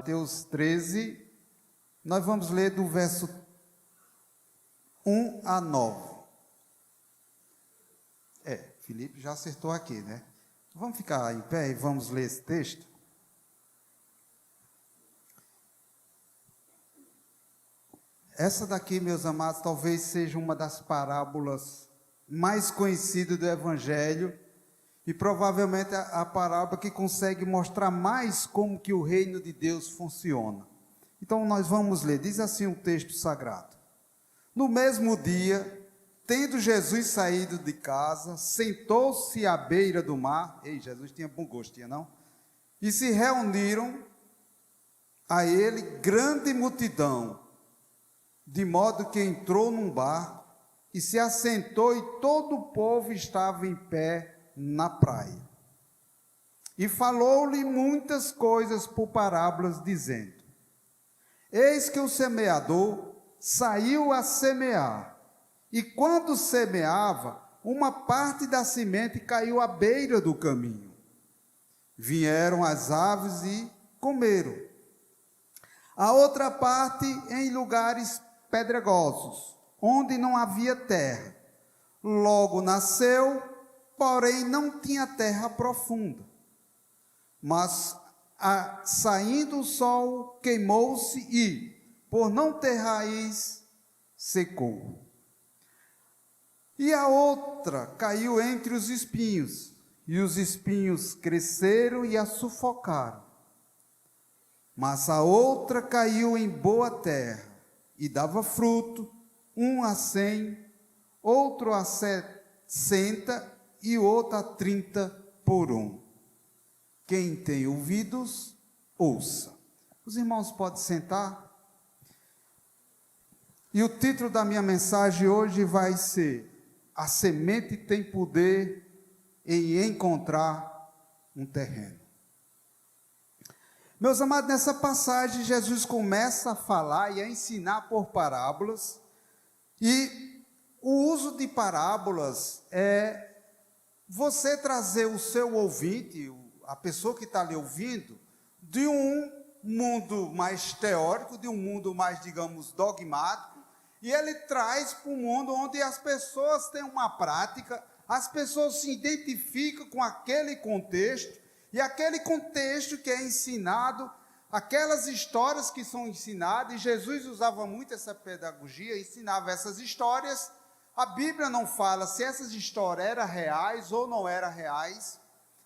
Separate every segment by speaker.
Speaker 1: Mateus 13, nós vamos ler do verso 1 a 9. Felipe já acertou aqui, né? Vamos ficar em pé e vamos ler esse texto? Essa daqui, meus amados, talvez seja uma das parábolas mais conhecidas do Evangelho e provavelmente a parábola que consegue mostrar mais como que o reino de Deus funciona. Então nós vamos ler, diz assim o texto sagrado. No mesmo dia, tendo Jesus saído de casa, sentou-se à beira do mar. Ei, Jesus tinha bom gosto, tinha não? E se reuniram a ele grande multidão, de modo que entrou num barco e se assentou, e todo o povo estava em pé na praia. E falou-lhe muitas coisas por parábolas, dizendo: Eis que o semeador saiu a semear, e quando semeava, uma parte da semente caiu à beira do caminho. Vieram as aves e comeram. A outra parte em lugares pedregosos, onde não havia terra. Logo nasceu, porém não tinha terra profunda. Mas, saindo o sol, queimou-se e, por não ter raiz, secou. E a outra caiu entre os espinhos, e os espinhos cresceram e a sufocaram. Mas a outra caiu em boa terra, e dava fruto, um a 100, outro a 60, e outro a 30 por um. Quem tem ouvidos, ouça. Os irmãos podem sentar? E o título da minha mensagem hoje vai ser: A semente tem poder em encontrar um terreno. Meus amados, nessa passagem, Jesus começa a falar e a ensinar por parábolas, e o uso de parábolas é você trazer o seu ouvinte, a pessoa que está lhe ouvindo, de um mundo mais teórico, de um mundo mais, digamos, dogmático, e ele traz para um mundo onde as pessoas têm uma prática, as pessoas se identificam com aquele contexto, e aquele contexto que é ensinado, aquelas histórias que são ensinadas, e Jesus usava muito essa pedagogia, ensinava essas histórias. A Bíblia não fala se essas histórias eram reais ou não eram reais,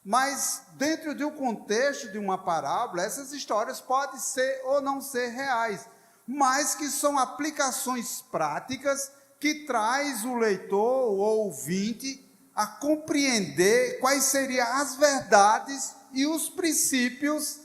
Speaker 1: mas dentro de um contexto de uma parábola, essas histórias podem ser ou não ser reais, mas que são aplicações práticas que traz o leitor, o ouvinte, a compreender quais seriam as verdades e os princípios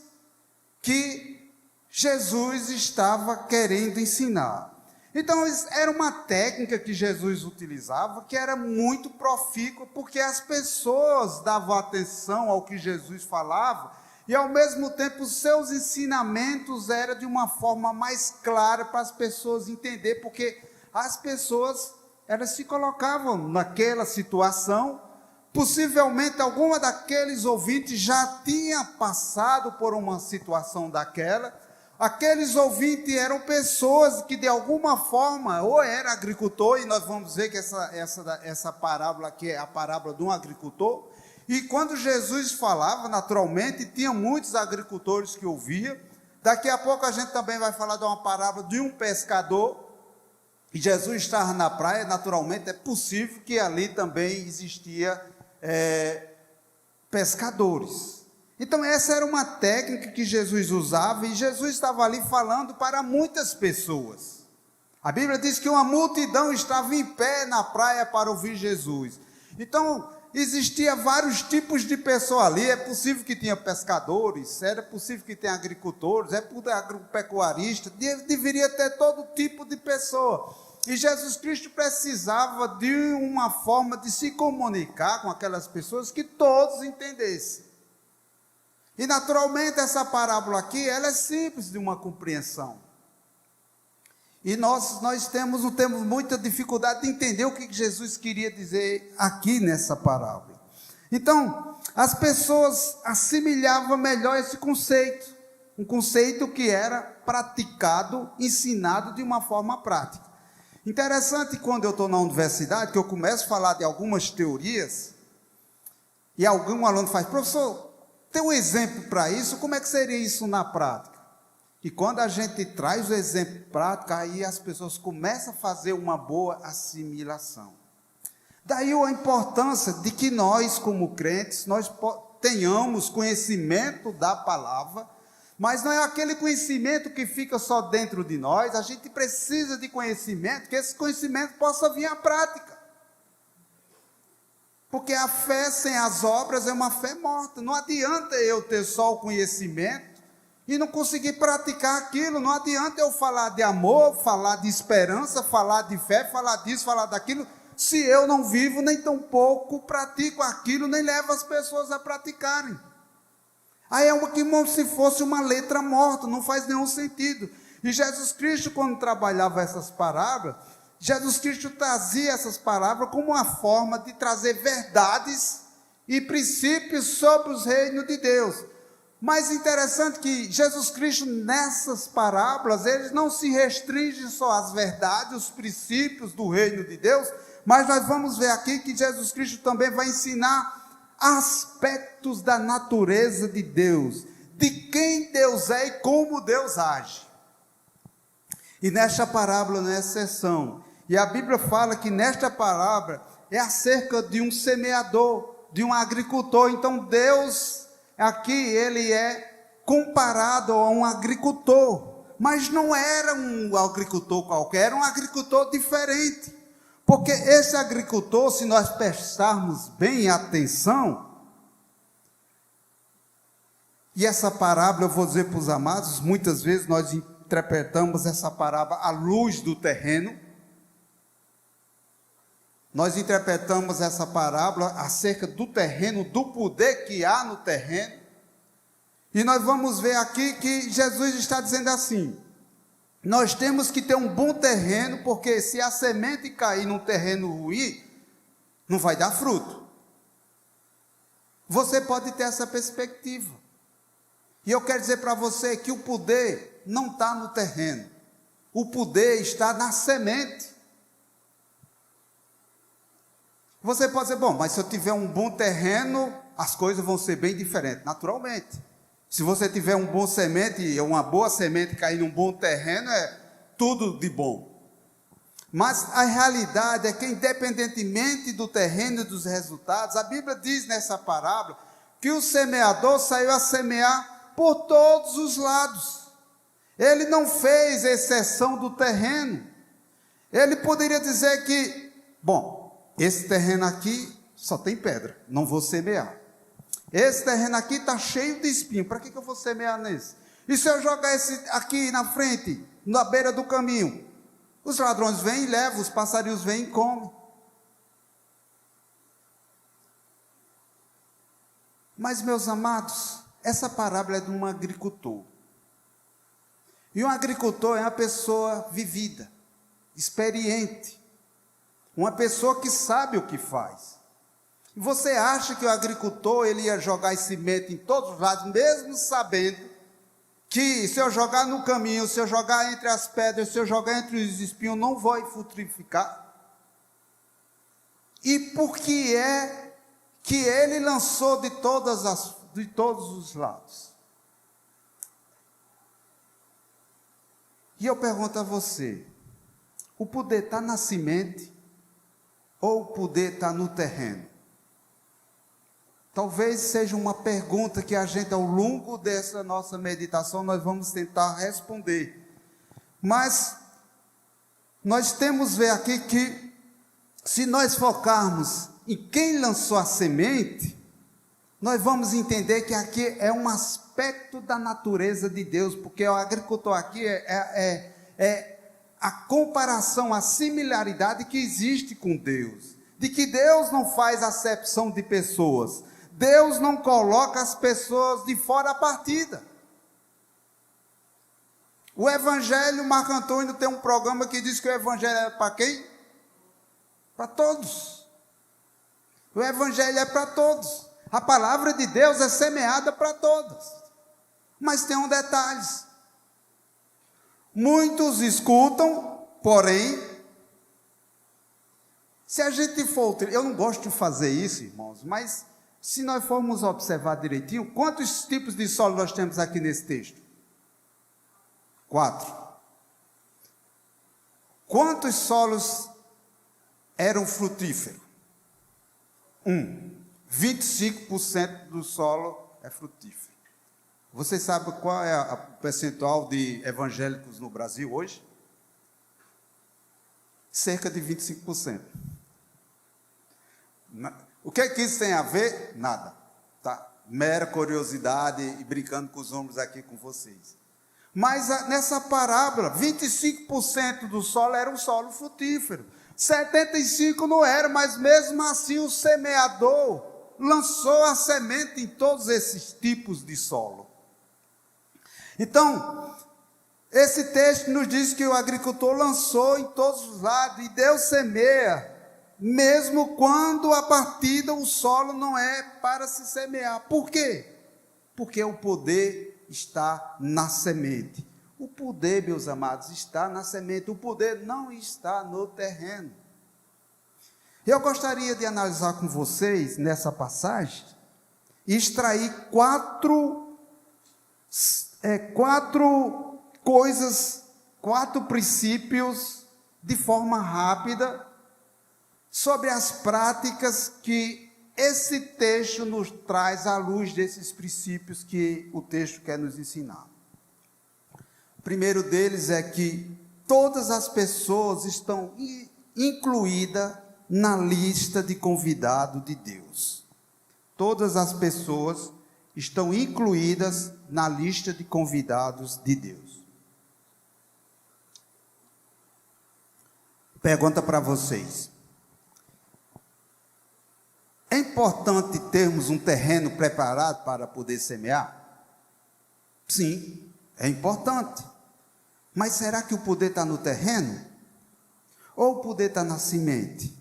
Speaker 1: que Jesus estava querendo ensinar. Então, era uma técnica que Jesus utilizava, que era muito profícua, porque as pessoas davam atenção ao que Jesus falava, e ao mesmo tempo os seus ensinamentos eram de uma forma mais clara para as pessoas entenderem, porque as pessoas, elas se colocavam naquela situação. Possivelmente alguma daqueles ouvintes já tinha passado por uma situação daquela. Aqueles ouvintes eram pessoas que de alguma forma, ou era agricultor, e nós vamos ver que essa parábola aqui é a parábola de um agricultor, e quando Jesus falava, naturalmente, tinha muitos agricultores que ouviam. Daqui a pouco a gente também vai falar de uma parábola de um pescador, e Jesus estava na praia, naturalmente é possível que ali também existia pescadores. Então essa era uma técnica que Jesus usava, e Jesus estava ali falando para muitas pessoas. A Bíblia diz que uma multidão estava em pé na praia para ouvir Jesus. Então existia vários tipos de pessoas ali. É possível que tinha pescadores, era possível que tenha agricultores, agropecuaristas, deveria ter todo tipo de pessoa. E Jesus Cristo precisava de uma forma de se comunicar com aquelas pessoas que todos entendessem. E naturalmente essa parábola aqui, ela é simples de uma compreensão. E nós temos muita dificuldade de entender o que Jesus queria dizer aqui nessa parábola. Então, as pessoas assimilavam melhor esse conceito. um conceito que era praticado, ensinado de uma forma prática. Interessante quando eu estou na universidade, que eu começo a falar de algumas teorias, e algum aluno faz, professor, tem um exemplo para isso, como é que seria isso na prática? E quando a gente traz o exemplo prático, aí as pessoas começam a fazer uma boa assimilação. Daí a importância de que nós, como crentes, nós tenhamos conhecimento da palavra, mas não é aquele conhecimento que fica só dentro de nós, a gente precisa de conhecimento, que esse conhecimento possa vir à prática. Porque a fé sem as obras é uma fé morta. Não adianta eu ter só o conhecimento e não conseguir praticar aquilo. Não adianta eu falar de amor, falar de esperança, falar de fé, falar disso, falar daquilo, se eu não vivo, nem tampouco pratico aquilo, nem levo as pessoas a praticarem. Aí é como se fosse uma letra morta, não faz nenhum sentido. E Jesus Cristo, quando trabalhava essas parábolas, Jesus Cristo trazia essas palavras como uma forma de trazer verdades e princípios sobre os reinos de Deus. Mas interessante que Jesus Cristo, nessas parábolas, ele não se restringe só às verdades, os princípios do reino de Deus, mas nós vamos ver aqui que Jesus Cristo também vai ensinar aspectos da natureza de Deus, de quem Deus é e como Deus age. E nesta parábola não é exceção. E a Bíblia fala que nesta parábola é acerca de um semeador, de um agricultor. Então Deus, aqui, ele é comparado a um agricultor. Mas não era um agricultor qualquer, era um agricultor diferente. Porque esse agricultor, se nós prestarmos bem atenção, e essa parábola, eu vou dizer para os amados, muitas vezes nós interpretamos essa parábola à luz do terreno. Nós interpretamos essa parábola acerca do terreno, do poder que há no terreno. E nós vamos ver aqui que Jesus está dizendo assim: nós temos que ter um bom terreno, porque se a semente cair num terreno ruim, não vai dar fruto. Você pode ter essa perspectiva. E eu quero dizer para você que o poder não está no terreno. O poder está na semente. Você pode dizer, bom, mas se eu tiver um bom terreno, as coisas vão ser bem diferentes. Naturalmente. Se você tiver um bom semente, uma boa semente cair num bom terreno, é tudo de bom. Mas a realidade é que, independentemente do terreno e dos resultados, a Bíblia diz nessa parábola que o semeador saiu a semear por todos os lados. Ele não fez exceção do terreno. Ele poderia dizer que, bom, esse terreno aqui só tem pedra, não vou semear. Esse terreno aqui está cheio de espinho, para que eu vou semear nesse? E se eu jogar esse aqui na frente, na beira do caminho? Os ladrões vêm e levam, os passarinhos vêm e comem. Mas, meus amados, essa parábola é de um agricultor. E um agricultor é uma pessoa vivida, experiente, uma pessoa que sabe o que faz. E você acha que o agricultor ele ia jogar semente em todos os lados, mesmo sabendo que se eu jogar no caminho, se eu jogar entre as pedras, se eu jogar entre os espinhos, não vai frutificar? E por que é que ele lançou de todos os lados? E eu pergunto a você, o poder está na semente ou o poder está no terreno? Talvez seja uma pergunta que a gente, ao longo dessa nossa meditação, nós vamos tentar responder. Mas nós temos ver aqui que, se nós focarmos em quem lançou a semente, nós vamos entender que aqui é um aspecto da natureza de Deus, porque o agricultor aqui é a comparação, a similaridade que existe com Deus, de que Deus não faz acepção de pessoas. Deus não coloca as pessoas de fora da partida. O Evangelho, Marco Antônio tem um programa que diz que o Evangelho é para quem? Para todos. O Evangelho é para todos. A palavra de Deus é semeada para todos. Mas tem um detalhe. Muitos escutam, porém, se a gente for... Eu não gosto de fazer isso, irmãos, mas se nós formos observar direitinho, quantos tipos de solo nós temos aqui nesse texto? 4. Quantos solos eram frutíferos? 25% do solo é frutífero. Vocês sabem qual é o percentual de evangélicos no Brasil hoje? Cerca de 25%. O que isso tem a ver? Nada. Tá? Mera curiosidade e brincando com os ombros aqui com vocês. Mas nessa parábola, 25% do solo era um solo frutífero. 75% não era, mas mesmo assim o semeador lançou a semente em todos esses tipos de solo. Então, esse texto nos diz que o agricultor lançou em todos os lados, e Deus semeia, mesmo quando a partida o solo não é para se semear. Por quê? Porque o poder está na semente. O poder, meus amados, está na semente. O poder não está no terreno. Eu gostaria de analisar com vocês, nessa passagem, e extrair quatro princípios, de forma rápida, sobre as práticas que esse texto nos traz à luz desses princípios que o texto quer nos ensinar. O primeiro deles é que todas as pessoas estão incluídas na lista de convidados de Deus. Todas as pessoas estão incluídas na lista de convidados de Deus. Pergunta para vocês: é importante termos um terreno preparado para poder semear? Sim, é importante. Mas será que o poder está no terreno? Ou o poder está na semente?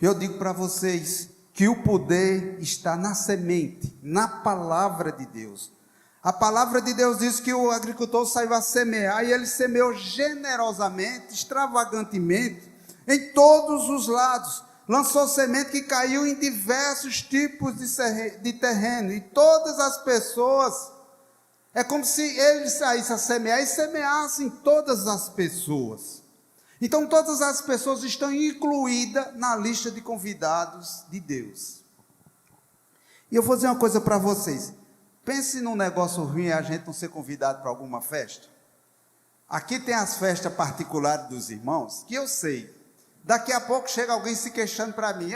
Speaker 1: Eu digo para vocês que o poder está na semente, na palavra de Deus. A palavra de Deus diz que o agricultor saiu a semear, e ele semeou generosamente, extravagantemente, em todos os lados. Lançou semente que caiu em diversos tipos de terreno, e todas as pessoas, é como se ele saísse a semear e semeasse em todas as pessoas. Então todas as pessoas estão incluídas na lista de convidados de Deus. E eu vou dizer uma coisa para vocês: pense num negócio ruim a gente não ser convidado para alguma festa. Aqui tem as festas particulares dos irmãos, que eu sei, daqui a pouco chega alguém se queixando para mim: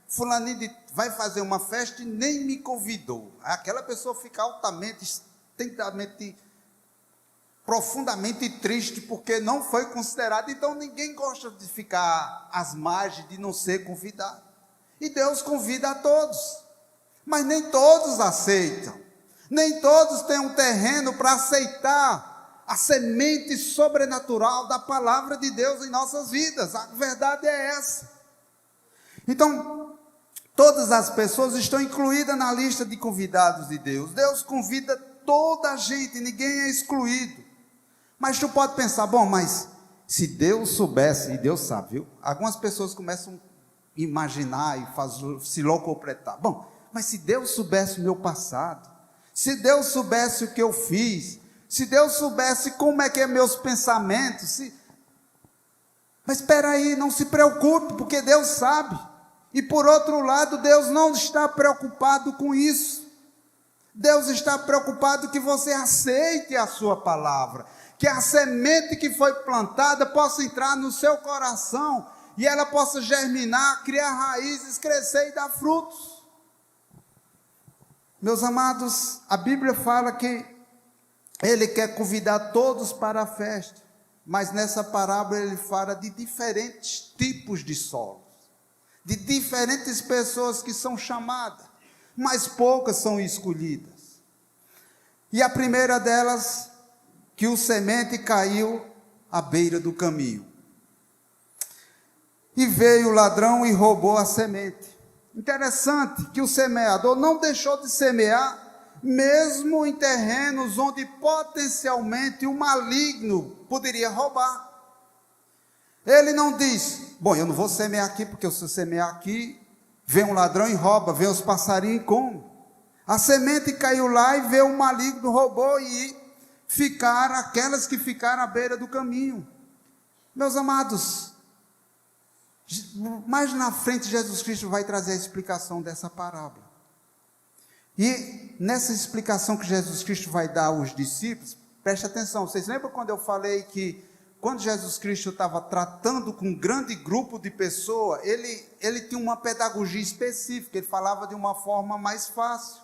Speaker 1: fulaninho vai fazer uma festa e nem me convidou. Aquela pessoa fica altamente, profundamente triste, porque não foi considerado. Então ninguém gosta de ficar às margens, de não ser convidado. E Deus convida a todos, mas nem todos aceitam. Nem todos têm um terreno para aceitar a semente sobrenatural da palavra de Deus em nossas vidas. A verdade é essa. Então, todas as pessoas estão incluídas na lista de convidados de Deus. Deus convida toda a gente, ninguém é excluído. Mas tu pode pensar: bom, mas se Deus soubesse, e Deus sabe, viu? Algumas pessoas começam a imaginar e se locopretar. Bom, mas se Deus soubesse o meu passado, se Deus soubesse o que eu fiz, se Deus soubesse como é que é meus pensamentos, Mas espera aí, não se preocupe, porque Deus sabe. E por outro lado, Deus não está preocupado com isso. Deus está preocupado que você aceite a sua palavra, que a semente que foi plantada possa entrar no seu coração e ela possa germinar, criar raízes, crescer e dar frutos. Meus amados, a Bíblia fala que Ele quer convidar todos para a festa, mas nessa parábola Ele fala de diferentes tipos de solos, de diferentes pessoas que são chamadas, mas poucas são escolhidas. E a primeira delas, que o semente caiu à beira do caminho. E veio o ladrão e roubou a semente. Interessante que o semeador não deixou de semear, mesmo em terrenos onde potencialmente o maligno poderia roubar. Ele não diz, bom, eu não vou semear aqui, porque se eu semear aqui, vem um ladrão e rouba, vem os passarinhos e come. A semente caiu lá e veio o maligno, roubou, e ficaram aquelas que ficaram à beira do caminho. Meus amados, mais na frente Jesus Cristo vai trazer a explicação dessa parábola. E nessa explicação que Jesus Cristo vai dar aos discípulos, preste atenção, vocês lembram quando eu falei que quando Jesus Cristo estava tratando com um grande grupo de pessoas, ele tinha uma pedagogia específica, ele falava de uma forma mais fácil.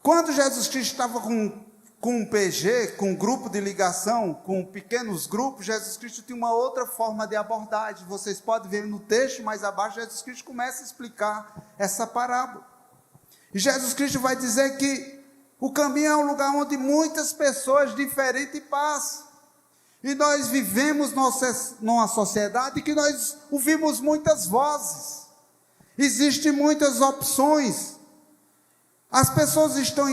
Speaker 1: Quando Jesus Cristo estava com um PG, com um grupo de ligação, com pequenos grupos, Jesus Cristo tinha uma outra forma de abordagem. Vocês podem ver no texto mais abaixo, Jesus Cristo começa a explicar essa parábola. E Jesus Cristo vai dizer que o caminho é um lugar onde muitas pessoas diferentes passam. E nós vivemos numa sociedade que nós ouvimos muitas vozes. Existem muitas opções. As pessoas estão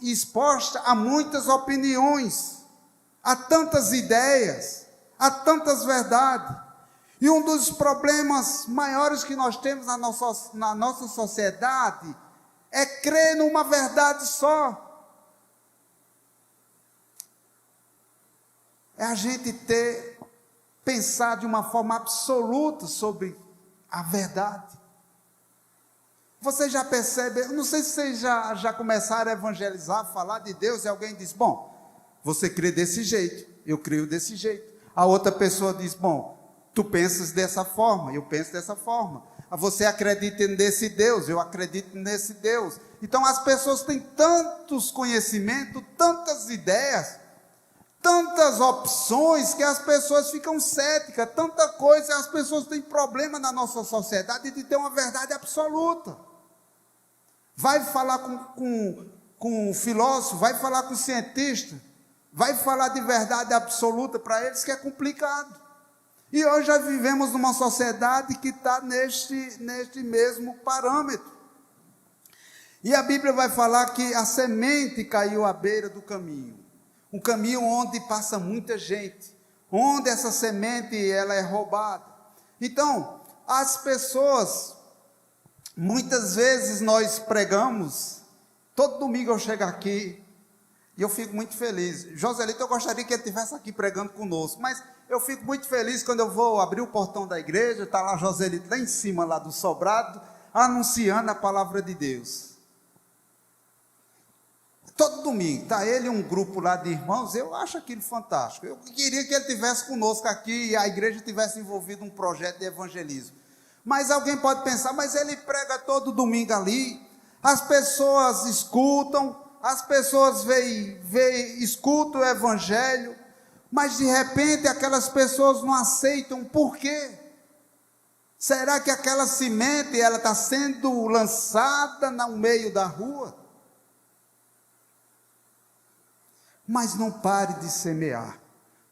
Speaker 1: expostas a muitas opiniões, a tantas ideias, a tantas verdades. E um dos problemas maiores que nós temos na nossa sociedade é crer numa verdade só. É a gente pensar de uma forma absoluta sobre a verdade. Vocês já percebem, não sei se vocês já começaram a evangelizar, falar de Deus, e alguém diz, bom, você crê desse jeito, eu creio desse jeito. A outra pessoa diz, bom, tu pensas dessa forma, eu penso dessa forma. Você acredita nesse Deus, eu acredito nesse Deus. Então as pessoas têm tantos conhecimentos, tantas ideias, tantas opções, que as pessoas ficam céticas, tanta coisa, as pessoas têm problema na nossa sociedade de ter uma verdade absoluta. Vai falar com um filósofo, vai falar com um cientista, vai falar de verdade absoluta para eles, que é complicado. E hoje já vivemos numa sociedade que está neste mesmo parâmetro. E a Bíblia vai falar que a semente caiu à beira do caminho. Um caminho onde passa muita gente, onde essa semente ela é roubada. Então, as pessoas, muitas vezes nós pregamos, todo domingo eu chego aqui e eu fico muito feliz. Joselito, eu gostaria que ele estivesse aqui pregando conosco, mas eu fico muito feliz quando eu vou abrir o portão da igreja, está lá Joselito lá em cima, lá do sobrado, anunciando a palavra de Deus. Todo domingo, está ele e um grupo lá de irmãos, eu acho aquilo fantástico. Eu queria que ele estivesse conosco aqui e a igreja tivesse envolvido um projeto de evangelismo. Mas alguém pode pensar, mas ele prega todo domingo ali, as pessoas escutam, as pessoas escutam o evangelho, mas de repente aquelas pessoas não aceitam, por quê? Será que aquela semente ela está sendo lançada no meio da rua? Mas não pare de semear,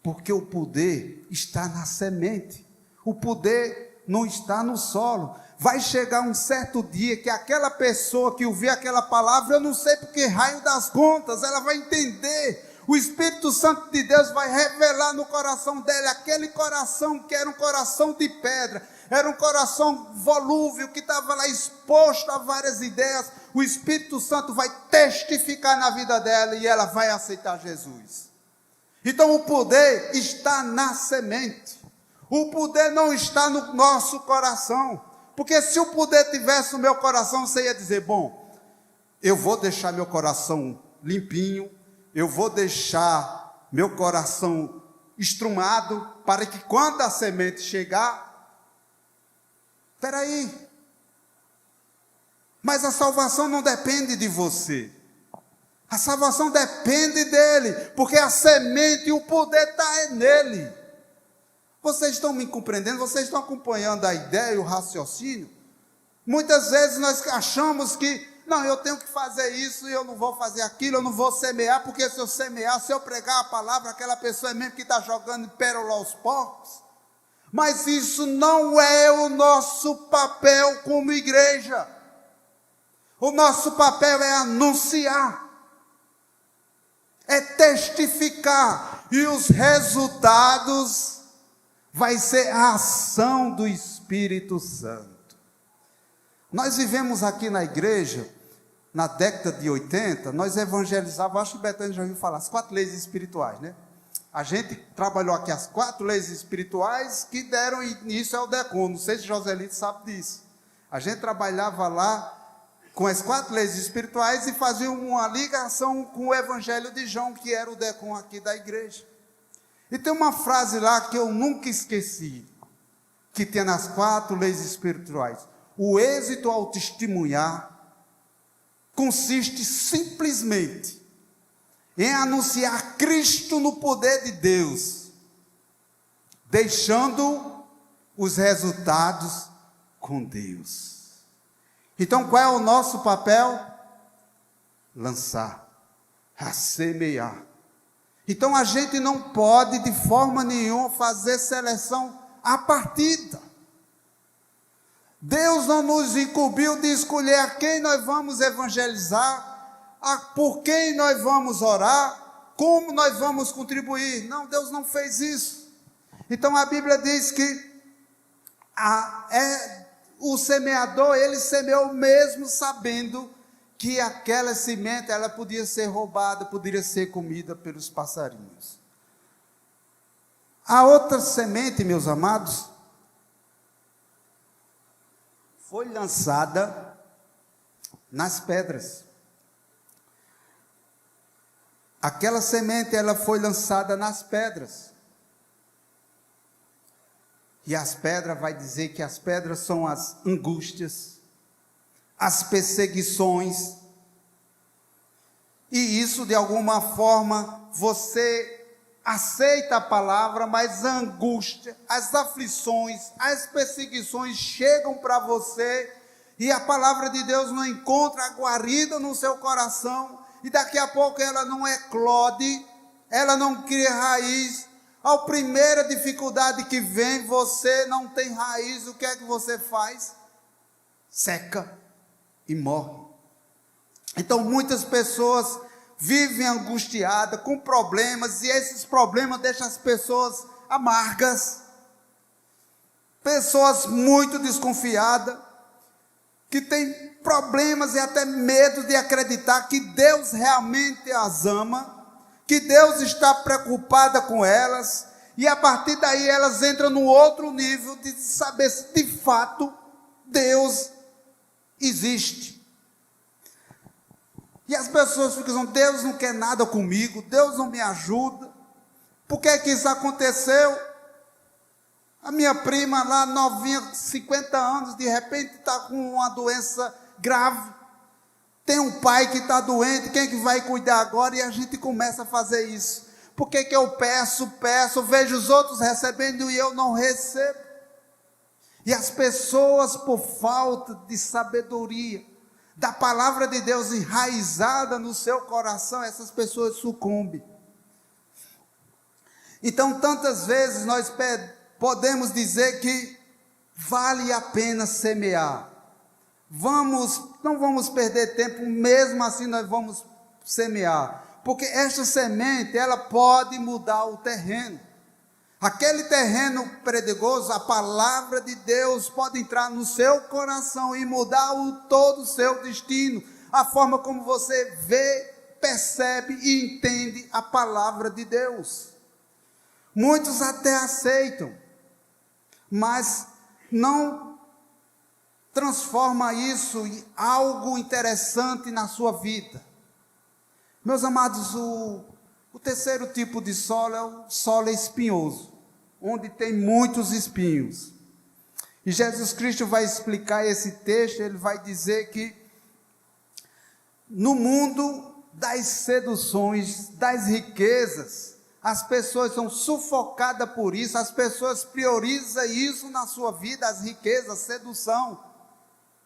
Speaker 1: porque o poder está na semente, o poder não está no solo. Vai chegar um certo dia que aquela pessoa que ouvir aquela palavra, eu não sei porque raio das contas, ela vai entender, o Espírito Santo de Deus vai revelar no coração dela, aquele coração que era um coração de pedra, era um coração volúvel, que estava lá exposto a várias ideias, o Espírito Santo vai testificar na vida dela e ela vai aceitar Jesus. Então o poder está na semente, o poder não está no nosso coração, porque se o poder tivesse no meu coração, você ia dizer, bom, eu vou deixar meu coração limpinho, eu vou deixar meu coração estrumado, para que quando a semente chegar, espera aí, mas a salvação não depende de você, a salvação depende dele, porque a semente e o poder está nele. Vocês estão me compreendendo? Vocês estão acompanhando a ideia e o raciocínio? Muitas vezes nós achamos que, não, eu tenho que fazer isso e eu não vou fazer aquilo, eu não vou semear, porque se eu semear, se eu pregar a palavra, aquela pessoa é mesmo que está jogando pérola aos porcos. Mas isso não é o nosso papel como igreja. O nosso papel é anunciar, é testificar, e os resultados vai ser a ação do Espírito Santo. Nós vivemos aqui na igreja, na década de 80, nós evangelizávamos, acho que o Betânia já ouviu falar, as 4 leis espirituais, né? A gente trabalhou aqui as 4 leis espirituais que deram início ao DECOM, não sei se Joselito sabe disso. A gente trabalhava lá com as 4 leis espirituais e fazia uma ligação com o Evangelho de João, que era o DECOM aqui da igreja. E tem uma frase lá que eu nunca esqueci, que tem nas 4 leis espirituais. O êxito ao testemunhar consiste simplesmente em anunciar Cristo no poder de Deus, deixando os resultados com Deus. Então, qual é o nosso papel? Lançar, semear. Então, a gente não pode, de forma nenhuma, fazer seleção à partida. Deus não nos incumbiu de escolher a quem nós vamos evangelizar, por quem nós vamos orar, como nós vamos contribuir. Não, Deus não fez isso. Então, a Bíblia diz que o semeador, ele semeou mesmo sabendo que aquela semente, ela podia ser roubada, poderia ser comida pelos passarinhos. A outra semente, meus amados, foi lançada nas pedras. Aquela semente, ela foi lançada nas pedras. E as pedras, vai dizer que as pedras são as angústias, as perseguições. E isso, de alguma forma, você aceita a palavra, mas a angústia, as aflições, as perseguições chegam para você, e a palavra de Deus não encontra a guarida no seu coração, e daqui a pouco ela não eclode, ela não cria raiz. A primeira dificuldade que vem, você não tem raiz, o que é que você faz? Seca e morre. Então muitas pessoas vivem angustiadas, com problemas, e esses problemas deixam as pessoas amargas, pessoas muito desconfiadas, que têm problemas e até medo de acreditar que Deus realmente as ama, que Deus está preocupada com elas, e a partir daí elas entram no outro nível de saber se de fato Deus existe. E as pessoas ficam dizendo, Deus não quer nada comigo, Deus não me ajuda. Por que que isso aconteceu? A minha prima lá, novinha, 50 anos, de repente está com uma doença grave. Tem um pai que está doente, quem é que vai cuidar agora? E a gente começa a fazer isso. Por que que eu peço, vejo os outros recebendo e eu não recebo? E as pessoas, por falta de sabedoria, da palavra de Deus enraizada no seu coração, essas pessoas sucumbem. Então, tantas vezes nós podemos dizer que vale a pena semear. Não vamos perder tempo, mesmo assim nós vamos semear. Porque esta semente, ela pode mudar o terreno. Aquele terreno pedregoso, a palavra de Deus pode entrar no seu coração e mudar todo o seu destino. A forma como você vê, percebe e entende a palavra de Deus. Muitos até aceitam, mas não transforma isso em algo interessante na sua vida. Meus amados, o terceiro tipo de solo é o solo espinhoso, onde tem muitos espinhos. E Jesus Cristo vai explicar esse texto, ele vai dizer que no mundo das seduções, das riquezas, as pessoas são sufocadas por isso, as pessoas priorizam isso na sua vida, as riquezas, a sedução.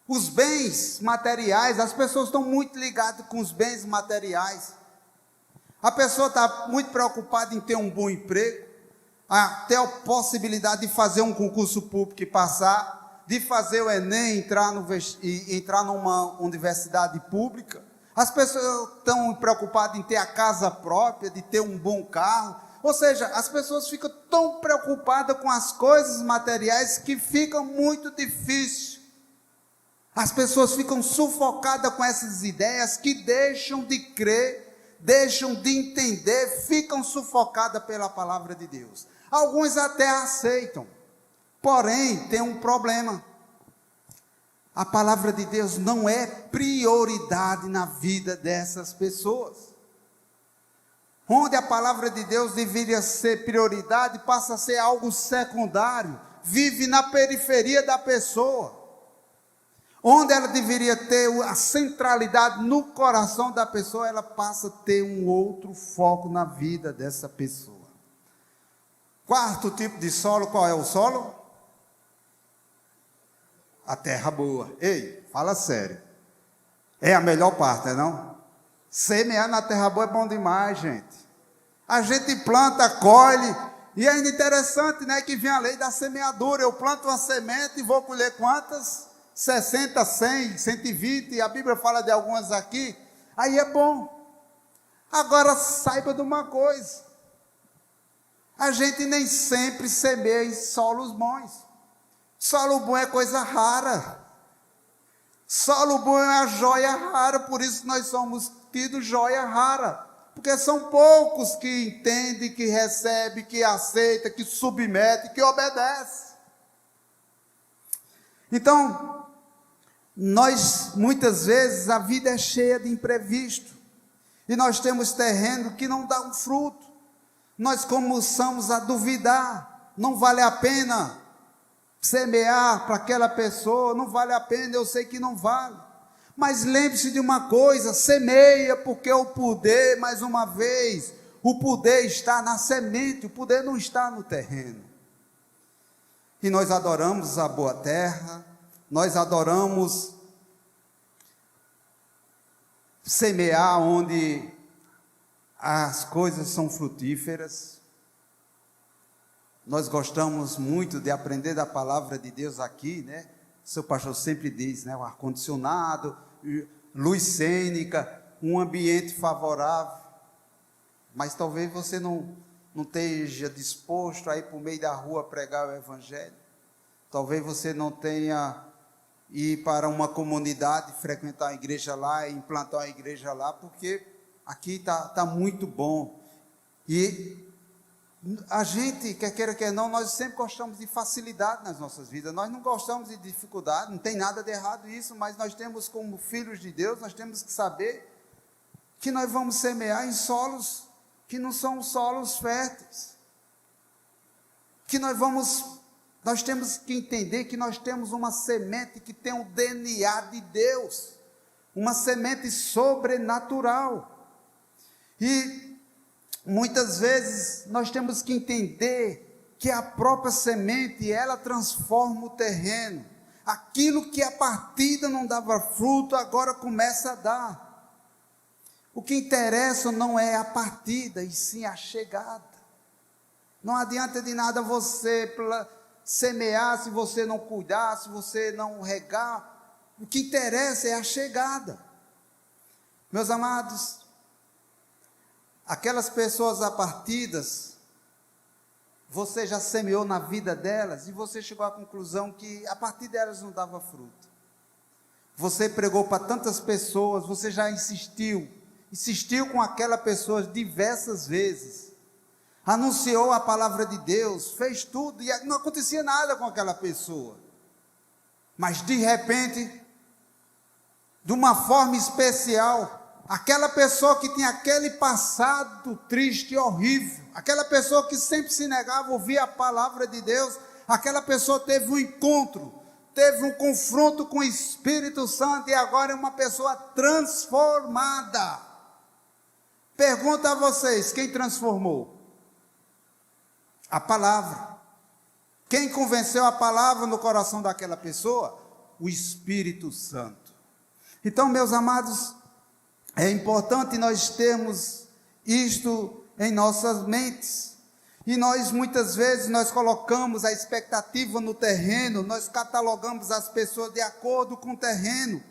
Speaker 1: Os bens materiais, as pessoas estão muito ligadas com os bens materiais. A pessoa está muito preocupada em ter um bom emprego, ter a possibilidade de fazer um concurso público e passar, de fazer o Enem, entrar numa universidade pública. As pessoas estão preocupadas em ter a casa própria, de ter um bom carro. Ou seja, as pessoas ficam tão preocupadas com as coisas materiais que fica muito difícil. As pessoas ficam sufocadas com essas ideias que deixam de crer, deixam de entender, ficam sufocadas pela palavra de Deus. Alguns até aceitam, porém tem um problema. A palavra de Deus não é prioridade na vida dessas pessoas. Onde a palavra de Deus deveria ser prioridade, passa a ser algo secundário, vive na periferia da pessoa. Onde ela deveria ter a centralidade no coração da pessoa, ela passa a ter um outro foco na vida dessa pessoa. Quarto tipo de solo, qual é o solo? A terra boa. Ei, fala sério. É a melhor parte, não? Semear na terra boa é bom demais, gente. A gente planta, colhe, e ainda interessante, né, que vem a lei da semeadura. Eu planto uma semente e vou colher quantas? 60, 100, 120, a Bíblia fala de algumas aqui. Aí é bom. Agora saiba de uma coisa. A gente nem sempre semeia em solos bons. Solo bom é coisa rara. Solo bom é uma joia rara, por isso nós somos tidos joia rara. Porque são poucos que entendem, que recebem, que aceitam, que submetem, que obedecem. Então, muitas vezes, a vida é cheia de imprevisto. E nós temos terreno que não dá um fruto. Nós começamos a duvidar. Não vale a pena semear para aquela pessoa, não vale a pena, eu sei que não vale. Mas lembre-se de uma coisa, semeia, porque o poder, mais uma vez, o poder está na semente, o poder não está no terreno. E nós adoramos a boa terra, nós adoramos semear onde as coisas são frutíferas. Nós gostamos muito de aprender da palavra de Deus aqui, né? O seu pastor sempre diz, né? O ar-condicionado, luz cênica, um ambiente favorável. Mas talvez você não esteja disposto a ir para o meio da rua pregar o evangelho. Talvez você não tenha ir para uma comunidade, frequentar a igreja lá, implantar uma igreja lá, porque aqui está muito bom. E a gente, quer queira, quer não, nós sempre gostamos de facilidade nas nossas vidas, nós não gostamos de dificuldade, não tem nada de errado isso, mas nós temos, como filhos de Deus, nós temos que saber que nós vamos semear em solos que não são solos férteis, que nós temos que entender que nós temos uma semente que tem o DNA de Deus, uma semente sobrenatural, e muitas vezes nós temos que entender que a própria semente, ela transforma o terreno. Aquilo que a partida não dava fruto, agora começa a dar. O que interessa não é a partida, e sim a chegada. Não adianta de nada você semear se você não cuidar, se você não regar. O que interessa é a chegada. Meus amados, aquelas pessoas apartidas, você já semeou na vida delas e você chegou à conclusão que a partir delas não dava fruto. Você pregou para tantas pessoas, você já insistiu com aquela pessoa diversas vezes, anunciou a palavra de Deus, fez tudo e não acontecia nada com aquela pessoa. Mas de repente, de uma forma especial, aquela pessoa que tinha aquele passado triste e horrível, aquela pessoa que sempre se negava a ouvir a palavra de Deus, aquela pessoa teve um encontro, teve um confronto com o Espírito Santo e agora é uma pessoa transformada. Pergunto a vocês, quem transformou? A palavra. Quem convenceu a palavra no coração daquela pessoa? O Espírito Santo. Então, meus amados, é importante nós termos isto em nossas mentes. E nós, muitas vezes, nós colocamos a expectativa no terreno, nós catalogamos as pessoas de acordo com o terreno.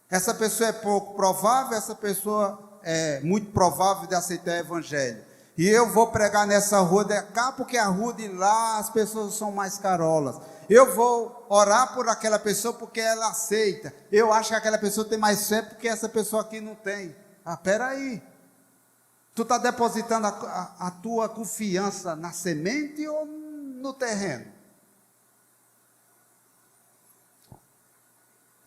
Speaker 1: Essa pessoa é pouco provável, essa pessoa é muito provável de aceitar o evangelho. E eu vou pregar nessa rua de cá, porque a rua de lá as pessoas são mais carolas. Eu vou orar por aquela pessoa porque ela aceita. Eu acho que aquela pessoa tem mais fé porque essa pessoa aqui não tem. Peraí. Tu está depositando a tua confiança na semente ou no terreno?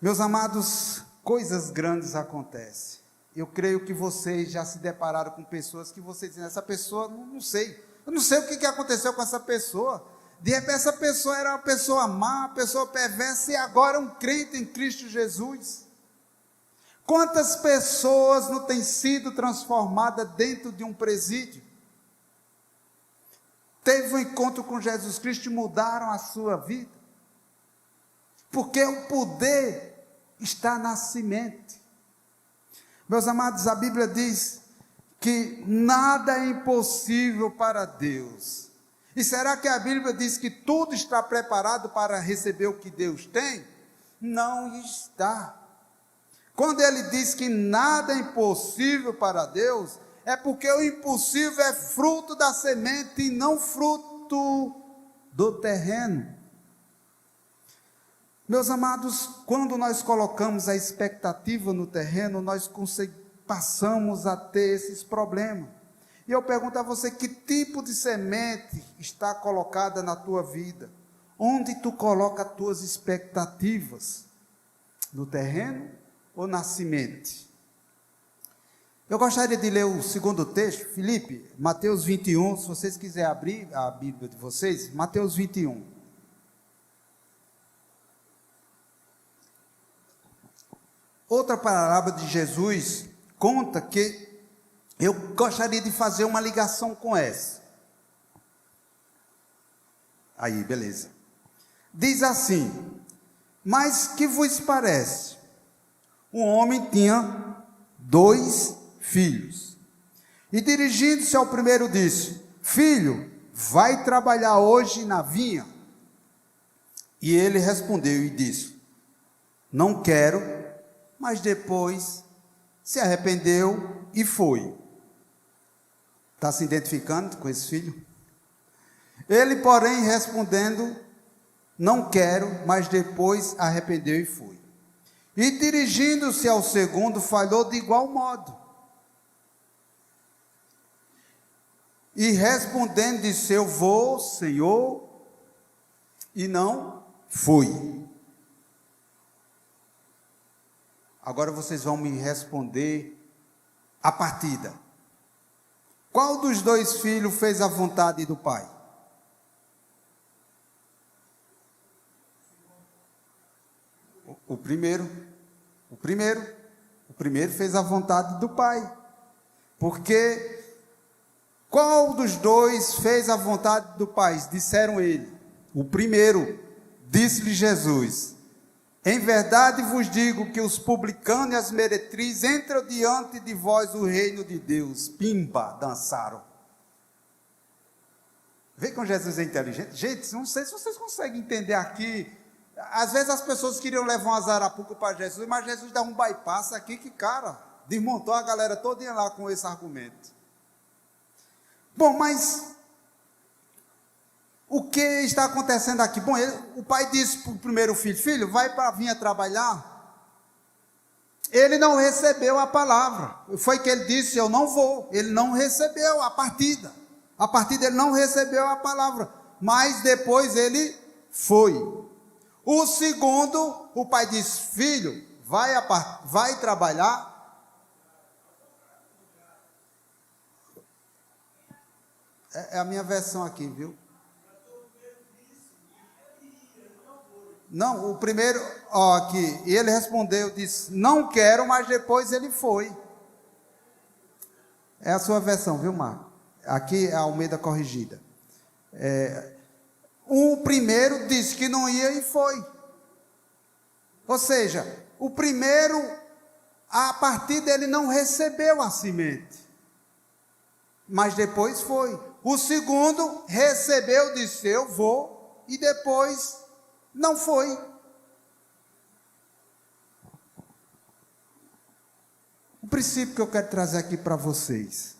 Speaker 1: Meus amados, coisas grandes acontecem. Eu creio que vocês já se depararam com pessoas que vocês dizem, essa pessoa, não sei. Eu não sei o que aconteceu com essa pessoa. De repente essa pessoa era uma pessoa má, uma pessoa perversa e agora é um crente em Cristo Jesus. Quantas pessoas não têm sido transformadas dentro de um presídio? Teve um encontro com Jesus Cristo e mudaram a sua vida. Porque o poder está na semente. Meus amados, a Bíblia diz que nada é impossível para Deus. E será que a Bíblia diz que tudo está preparado para receber o que Deus tem? Não está. Quando ele diz que nada é impossível para Deus, é porque o impossível é fruto da semente e não fruto do terreno. Meus amados, quando nós colocamos a expectativa no terreno, nós passamos a ter esses problemas. E eu pergunto a você, que tipo de semente está colocada na tua vida? Onde tu coloca as tuas expectativas? No terreno ou na semente? Eu gostaria de ler o segundo texto, Filipe, Mateus 21, se vocês quiserem abrir a Bíblia de vocês, Mateus 21. Outra parábola de Jesus conta que eu gostaria de fazer uma ligação com essa. Aí, beleza. Diz assim: mas que vos parece? Um homem tinha 2 filhos. E dirigindo-se ao primeiro disse: filho, vai trabalhar hoje na vinha? E ele respondeu e disse: não quero. Mas depois se arrependeu e foi. Está se identificando com esse filho? Ele, porém, respondendo, não quero, mas depois arrependeu e foi. E dirigindo-se ao segundo, falhou de igual modo. E respondendo, disse: eu vou, Senhor, e não fui. Agora vocês vão me responder a partida. Qual dos 2 filhos fez a vontade do pai? O primeiro fez a vontade do pai. Porque qual dos 2 fez a vontade do pai? Disseram ele. O primeiro. Disse-lhe Jesus: em verdade vos digo que os publicanos e as meretrizes entram diante de vós o reino de Deus. Pimba, dançaram. Vê como Jesus é inteligente. Gente, não sei se vocês conseguem entender aqui. Às vezes as pessoas queriam levar uma zarapuca para Jesus, mas Jesus dá um bypass aqui que, cara, desmontou a galera todinha lá com esse argumento. Bom, mas o que está acontecendo aqui? Bom, o pai disse para o primeiro filho: filho, vai para a vinha trabalhar. Ele não recebeu a palavra. Foi que ele disse: eu não vou. Ele não recebeu a partida. A partida ele não recebeu a palavra. Mas depois ele foi. O segundo, o pai disse: filho, vai trabalhar. É a minha versão aqui, viu? Não, o primeiro, aqui, e ele respondeu, disse: não quero, mas depois ele foi. É a sua versão, viu, Marco? Aqui é a Almeida corrigida. O primeiro disse que não ia e foi. Ou seja, o primeiro, a partir dele não recebeu a semente, mas depois foi. O segundo recebeu, disse: eu vou, e depois não foi. O princípio que eu quero trazer aqui para vocês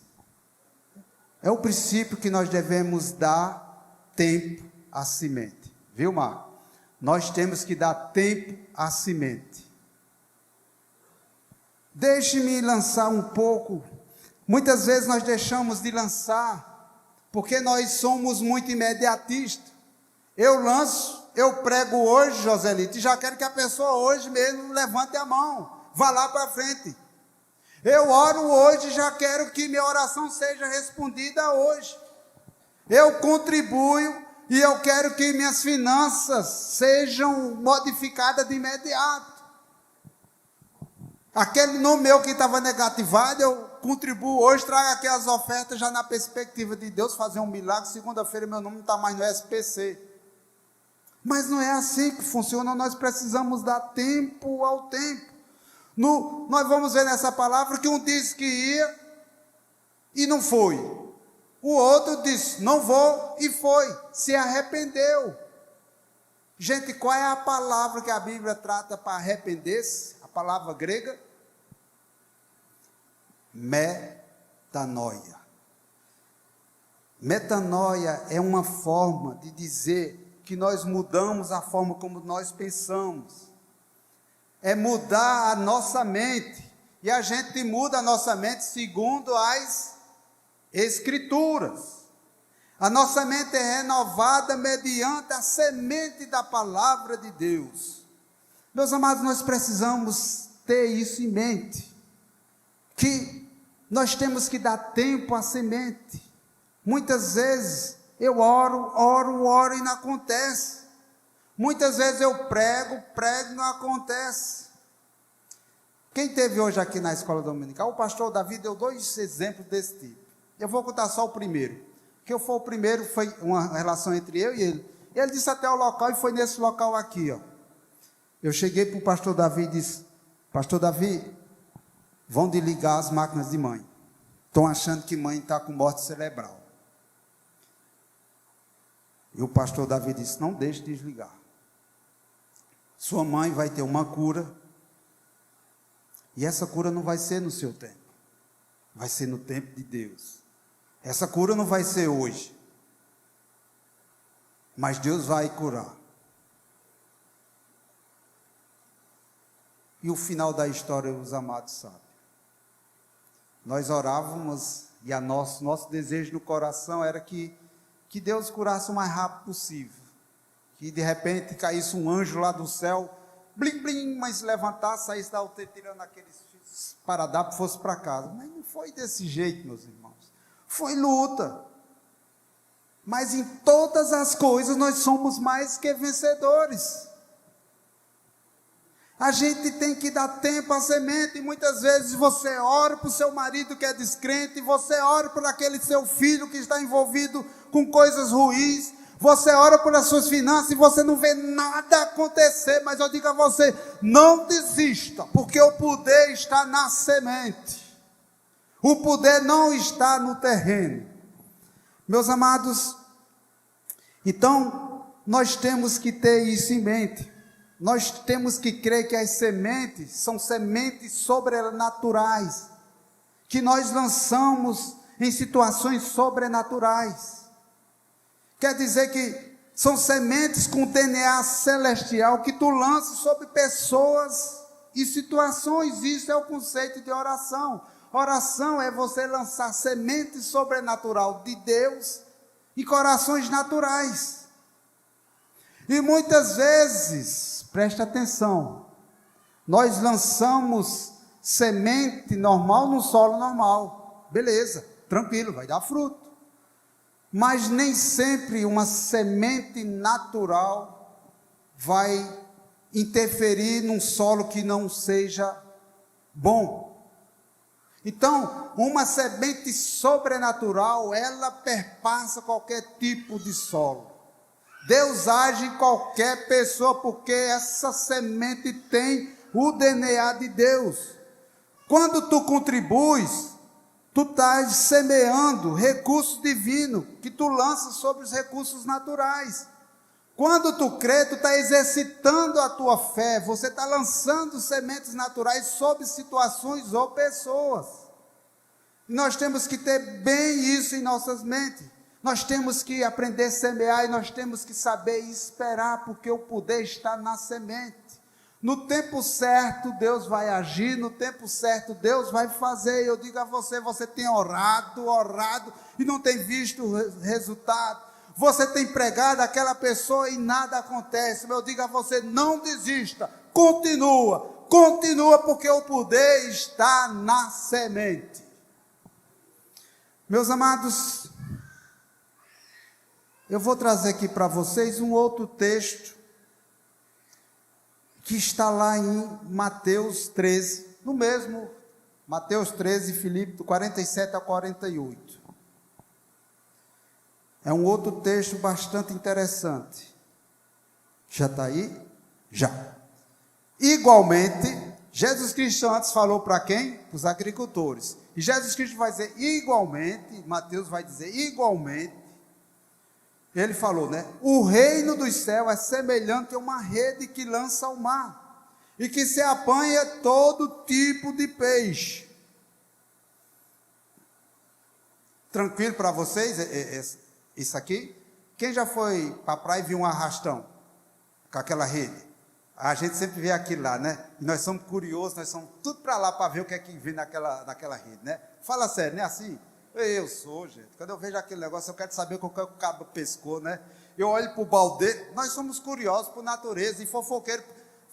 Speaker 1: é o princípio que nós devemos dar tempo à semente. Viu, Mar? Nós temos que dar tempo à semente. Deixe-me lançar um pouco. Muitas vezes nós deixamos de lançar porque nós somos muito imediatistas. Eu lanço, eu prego hoje, Joselito, e já quero que a pessoa hoje mesmo levante a mão, vá lá para frente. Eu oro hoje e já quero que minha oração seja respondida hoje. Eu contribuo e eu quero que minhas finanças sejam modificadas de imediato. Aquele nome meu que estava negativado, eu contribuo hoje, trago aqui as ofertas já na perspectiva de Deus fazer um milagre. Segunda-feira meu nome não está mais no SPC. Mas não é assim que funciona, nós precisamos dar tempo ao tempo. Nós vamos ver nessa palavra que um disse que ia e não foi. O outro disse: não vou, e foi, se arrependeu. Gente, qual é a palavra que a Bíblia trata para arrepender-se? A palavra grega? Metanoia. Metanoia é uma forma de dizer que nós mudamos a forma como nós pensamos. É mudar a nossa mente. E a gente muda a nossa mente segundo as Escrituras. A nossa mente é renovada mediante a semente da palavra de Deus. Meus amados, nós precisamos ter isso em mente, que nós temos que dar tempo à semente. Muitas vezes eu oro e não acontece. Muitas vezes eu prego e não acontece. Quem teve hoje aqui na escola dominical, o pastor Davi deu 2 exemplos desse tipo. Eu vou contar só o primeiro. Que foi o primeiro, foi uma relação entre eu e ele. Ele disse até o local, e foi nesse local aqui, ó. Eu cheguei para o pastor Davi e disse: pastor Davi, vão desligar as máquinas de mãe. Estão achando que mãe está com morte cerebral. E o pastor Davi disse: não deixe de desligar. Sua mãe vai ter uma cura. E essa cura não vai ser no seu tempo. Vai ser no tempo de Deus. Essa cura não vai ser hoje. Mas Deus vai curar. E o final da história, os amados sabem. Nós orávamos e nosso desejo no coração era que Deus curasse o mais rápido possível. Que de repente caísse um anjo lá do céu, blim, blim, mas levantasse, saísse da UTI tirando aqueles paradapos e fosse para casa. Mas não foi desse jeito, meus irmãos. Foi luta. Mas em todas as coisas nós somos mais que vencedores. A gente tem que dar tempo à semente. E muitas vezes você ora para o seu marido que é descrente, você ora por aquele seu filho que está envolvido com coisas ruins, você ora por as suas finanças e você não vê nada acontecer. Mas eu digo a você: não desista, porque o poder está na semente. O poder não está no terreno. Meus amados, então nós temos que ter isso em mente. Nós temos que crer que as sementes são sementes sobrenaturais, que nós lançamos em situações sobrenaturais. Quer dizer que são sementes com DNA celestial que tu lanças sobre pessoas e situações. Isso é o conceito de oração. Oração é você lançar semente sobrenatural de Deus em corações naturais. E muitas vezes, preste atenção, nós lançamos semente normal no solo normal. Beleza, tranquilo, vai dar fruto. Mas nem sempre uma semente natural vai interferir num solo que não seja bom. Então, uma semente sobrenatural, ela perpassa qualquer tipo de solo. Deus age em qualquer pessoa, porque essa semente tem o DNA de Deus. Quando tu contribuis, Tu estás semeando recurso divino que tu lanças sobre os recursos naturais. Quando tu crê, tu está exercitando a tua fé, você está lançando sementes naturais sobre situações ou pessoas. Nós temos que ter bem isso em nossas mentes. Nós temos que aprender a semear e nós temos que saber esperar, porque o poder está na semente. No tempo certo, Deus vai agir, no tempo certo, Deus vai fazer. Eu digo a você, você tem orado e não tem visto o resultado. Você tem pregado aquela pessoa e nada acontece. Eu digo a você, não desista, continua, porque o poder está na semente. Meus amados, eu vou trazer aqui para vocês um outro texto, que está lá em Mateus 13, no mesmo Mateus 13, Filipe, do 47 ao 48. É um outro texto bastante interessante. Já está aí? Já. Igualmente, Jesus Cristo antes falou para quem? Para os agricultores. E Jesus Cristo vai dizer igualmente, Mateus vai dizer igualmente, ele falou, né? O reino dos céus é semelhante a uma rede que lança ao mar e que se apanha todo tipo de peixe. Tranquilo para vocês isso aqui? Quem já foi para a praia e viu um arrastão com aquela rede? A gente sempre vê aquilo lá, né? E nós somos curiosos, nós somos tudo para lá para ver o que é que vem naquela rede, né? Fala sério, não é assim? Eu sou, gente. Quando eu vejo aquele negócio, eu quero saber o que o cabo pescou, né? Eu olho para o balde dele. Nós somos curiosos por natureza e fofoqueiro.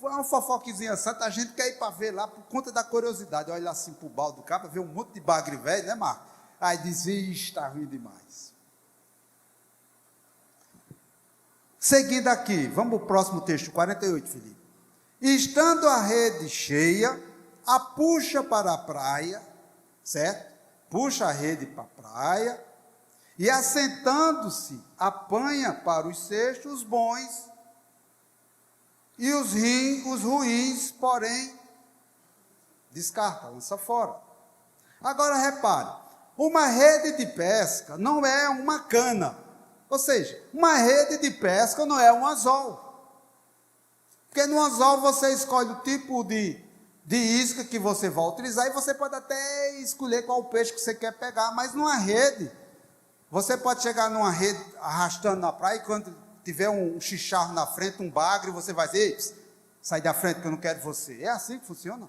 Speaker 1: Uma fofoquezinha santa, a gente quer ir para ver lá por conta da curiosidade. Olha assim para o balde do cabo, vê um monte de bagre velho, né, Marco? Aí diz, está ruim demais. Seguindo aqui, vamos para o próximo texto, 48, Felipe. E estando a rede cheia, a puxa para a praia, certo? Puxa a rede para a praia, e assentando-se, apanha para os cestos os bons, e os ruins, porém, descarta, lança fora. Agora repare, uma rede de pesca não é uma cana, ou seja, uma rede de pesca não é um anzol, porque no anzol você escolhe o tipo de isca que você vai utilizar, e você pode até escolher qual peixe que você quer pegar, mas numa rede, você pode chegar numa rede arrastando na praia, e quando tiver um chicharro na frente, um bagre, você vai dizer, sai da frente que eu não quero você. É assim que funciona?